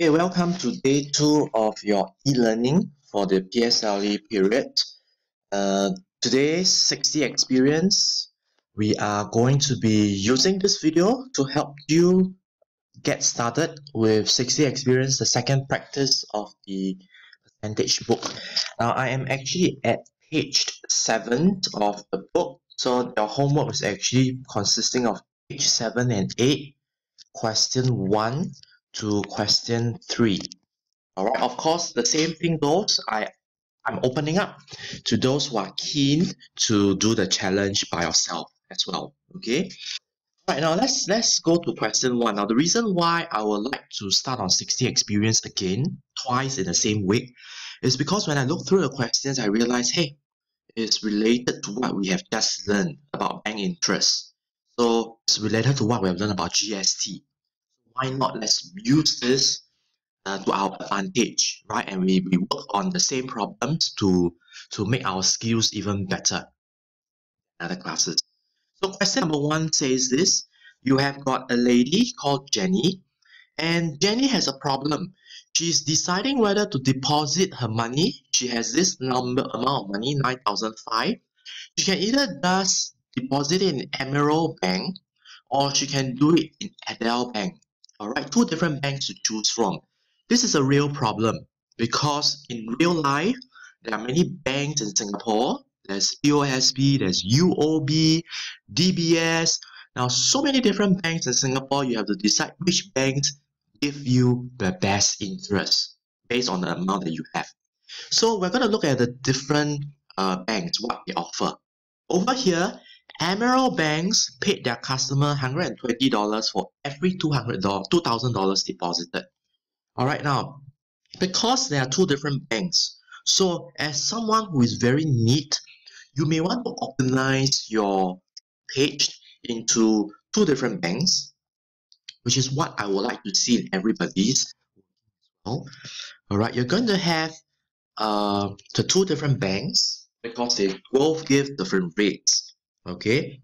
Hey, welcome to day 2 of your e-learning for the PSLE period. Today's 60 experience, we are going to be using this video to help you get started with 60 experience, the second practice of the percentage book. Now, I am actually at page 7 of the book. So your homework is actually consisting of page 7 and 8, question 1 to question 3. Alright, of course, the same thing goes. I'm opening up to those who are keen to do the challenge by yourself as well. Okay. Right now, let's go to question 1. Now, the reason why I would like to start on 60 experience again, twice in the same week, is because when I look through the questions, I realize, hey, it's related to what we have just learned about bank interest. So it's related to what we have learned about GST. Why not? Let's use this to our advantage, right? And we work on the same problems to make our skills even better in other classes. So question number 1 says this: you have got a lady called Jenny, and Jenny has a problem. She's deciding whether to deposit her money. She has this amount of money, 9,005. She can either just deposit it in Emerald Bank, or she can do it in Adele Bank. Alright, two different banks to choose from. This is a real problem because in real life, there are many banks in Singapore. There's POSB, there's UOB, DBS. Now, so many different banks in Singapore, you have to decide which banks give you the best interest based on the amount that you have. So we're going to look at the different banks, what they offer. Over here, Emerald Banks paid their customer $120 for every $2,000 deposited. Alright, now, because there are two different banks, so as someone who is very neat, you may want to organize your page into two different banks, which is what I would like to see in everybody's. Alright, you're going to have the two different banks because they both give different rates. Okay,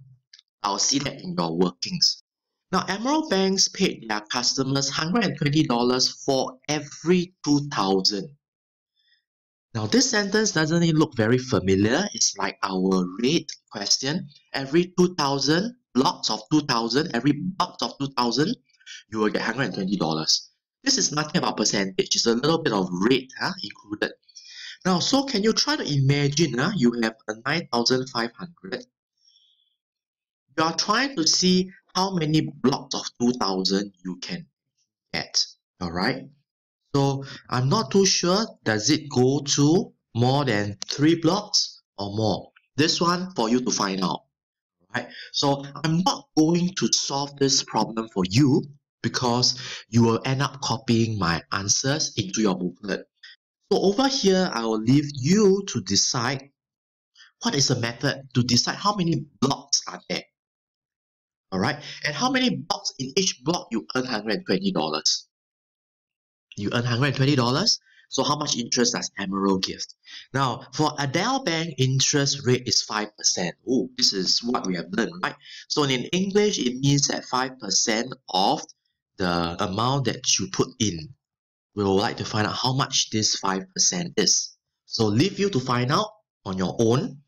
I'll see that in your workings. Now, Emerald Banks paid their customers $120 for every 2,000. Now, this sentence doesn't it look very familiar? It's like our rate question. Every 2,000 blocks of 2,000, every box of 2,000, you will get $120. This is nothing about percentage. It's a little bit of rate included. Now, so can you try to imagine you have a 9,500. You are trying to see how many blocks of 2,000 you can get. Alright. So I'm not too sure. Does it go to more than 3 blocks or more? This one for you to find out. Right? So I'm not going to solve this problem for you because you will end up copying my answers into your booklet. So over here, I will leave you to decide what is the method to decide how many blocks are there. Alright, and how many blocks in each block you earn $120. You earn $120. So how much interest does Emerald give? Now, for Adele Bank, interest rate is 5%. Oh, this is what we have learned, right? So in English, it means that 5% of the amount that you put in. We would like to find out how much this 5% is. So leave you to find out on your own.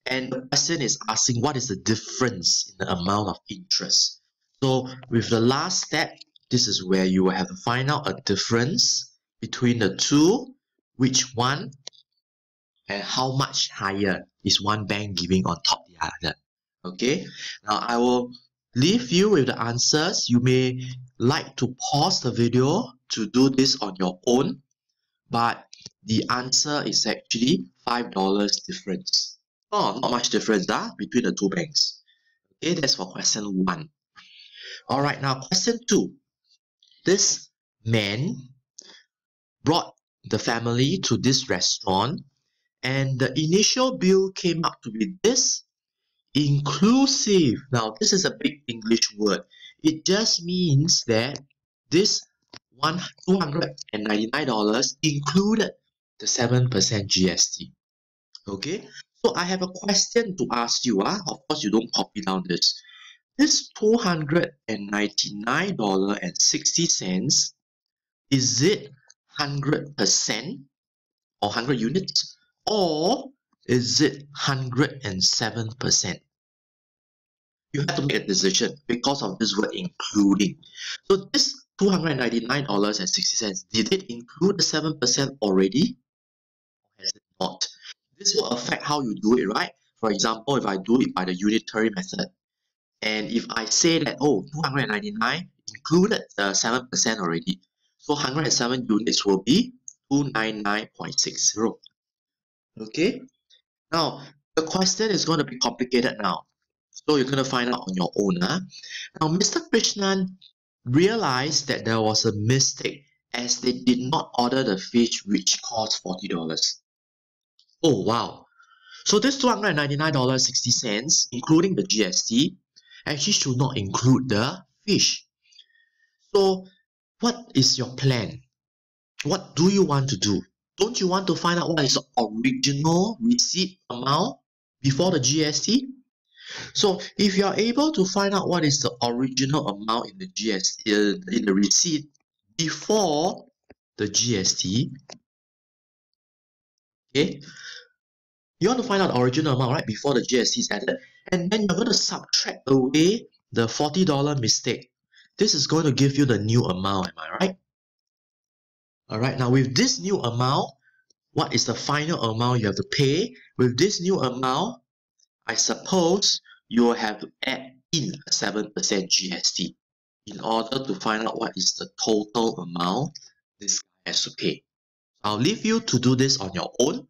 And the question is asking what is the difference in the amount of interest. So with the last step, this is where you will have to find out a difference between the two, which one and how much higher is one bank giving on top of the other. Okay, now I will leave you with the answers. You may like to pause the video to do this on your own, but the answer is actually $5 difference. Oh, not much difference between the two banks. Okay, that's for question 1. Alright, now question 2. This man brought the family to this restaurant and the initial bill came up to be this, inclusive. Now, this is a big English word. It just means that this $299 included the 7% GST. Okay, so I have a question to ask you. Of course, you don't copy down this. This $299.60 Is it 100% or 100 units, or is it 107%? You have to make a decision because of this word including. So this $299.60, did it include the 7% already? Or has it not? This will affect how you do it, right? For example, if I do it by the unitary method, and if I say that, oh, 299 included the 7% already, so 107 units will be 299.60. Okay, now the question is going to be complicated now. So you're going to find out on your own. Now, Mr. Krishnan realized that there was a mistake as they did not order the fish which cost $40. Oh, wow. So this $299.60, including the GST, actually should not include the fish. So what is your plan? What do you want to do? Don't you want to find out what is the original receipt amount before the GST? So if you are able to find out what is the original amount in the GST, in the receipt before the GST, okay, you want to find out the original amount, right, before the GST is added, and then you're going to subtract away the $40 mistake. This is going to give you the new amount, am I right? Alright, now with this new amount, what is the final amount you have to pay? With this new amount, I suppose you will have to add in a 7% GST in order to find out what is the total amount this guy has to pay. I'll leave you to do this on your own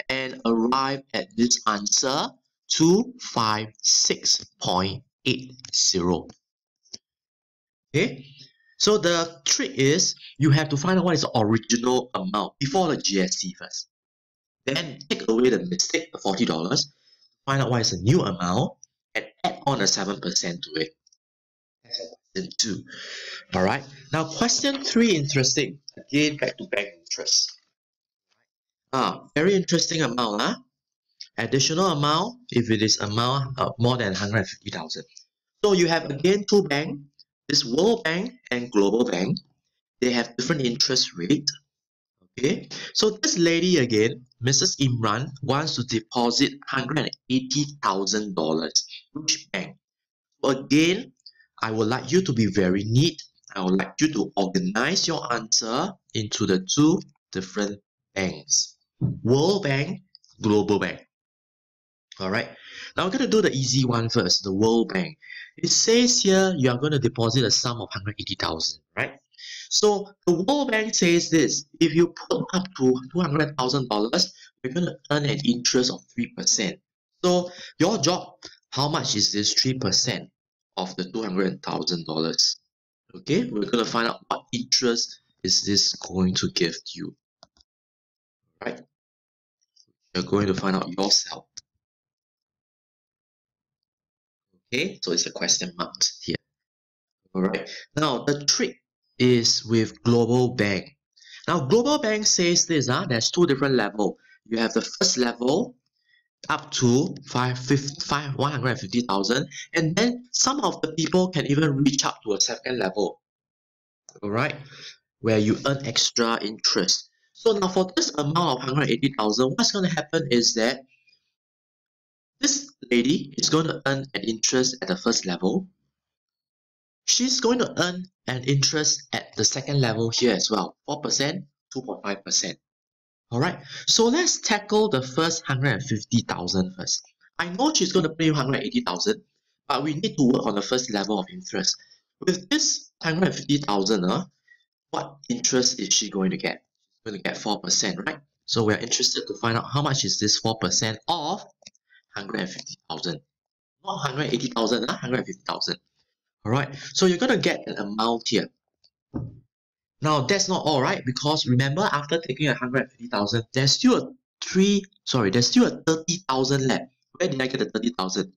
and arrive at this answer 256.80. Okay, so the trick is you have to find out what is the original amount before the GST first. Then take away the mistake, the $40, find out what is the new amount, and add on a 7% to it. That's question 2. Alright, now question 3, interesting. Again, back to bank interest. Very interesting amount. Additional amount if it is amount of more than 150,000. So you have again two banks, this World Bank and Global Bank. They have different interest rate. Okay, so this lady again, Mrs. Imran, wants to deposit $180,000. Which bank? So again, I would like you to be very neat. I would like you to organize your answer into the two different banks. World Bank, Global Bank. Alright, now we're going to do the easy one first, the World Bank. It says here you are going to deposit a sum of 180,000, right? So the World Bank says this, if you put up to $200,000, you're going to earn an interest of 3%. So your job, how much is this 3% of the $200,000? Okay, we're going to find out what interest is this going to give you. Right? You're going to find out yourself. Okay, so it's a question mark here. Alright, now the trick is with Global Bank. Now Global Bank says this, there's two different levels. You have the first level up to 150,000, and then some of the people can even reach up to a second level. Alright, where you earn extra interest. So now for this amount of 180,000, what's going to happen is that this lady is going to earn an interest at the first level. She's going to earn an interest at the second level here as well, 4%, 2.5%. Alright, so let's tackle the first 150,000 first. I know she's going to pay 180,000, but we need to work on the first level of interest. With this 150,000, what interest is she going to get? She's going to get 4%, right? So we're interested to find out how much is this 4% of 150,000. Not 180,000, 150,000. Alright, so you're going to get an amount here. Now that's not all, right? Because remember, after taking 150,000, there's still a 30,000 left. Where did I get the 30,000?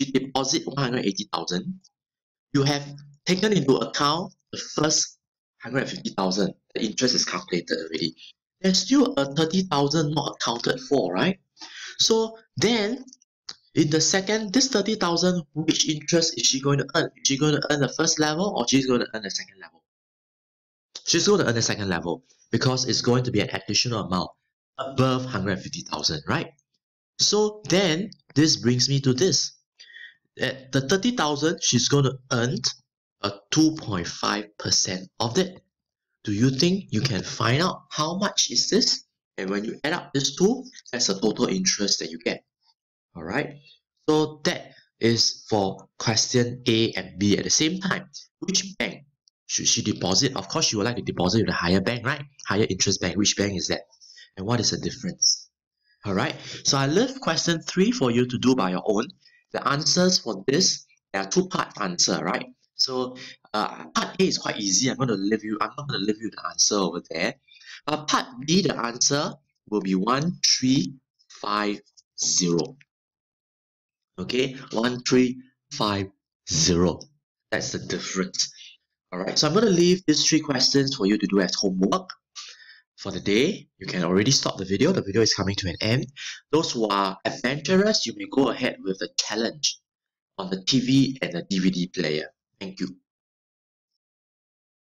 You deposit 180,000. You have taken into account the first 150,000. The interest is calculated already. There's still a 30,000 not accounted for, right? So then, in the second, this 30,000, which interest is she going to earn? Is she going to earn the first level or she's going to earn the second level? She's going to earn the second level because it's going to be an additional amount above 150,000, right? So then this brings me to this. At the 30,000, she's going to earn a 2.5% of that. Do you think you can find out how much is this? And when you add up these two, that's the total interest that you get. All right. So that is for question A and B at the same time. Which bank should she deposit? Of course, she would like to deposit with a higher bank, right? Higher interest bank. Which bank is that? And what is the difference? All right. So I left question 3 for you to do by your own. The answers for this, there are 2-part answer, right? So part A is quite easy. I'm not going to leave you the answer over there. But part B, the answer will be 1350. Okay, 1350. That's the difference. All right. So I'm going to leave these 3 questions for you to do as homework for the day. You can already stop the video. The video is coming to an end. Those who are adventurous, you may go ahead with the challenge on the TV and the DVD player. Thank you.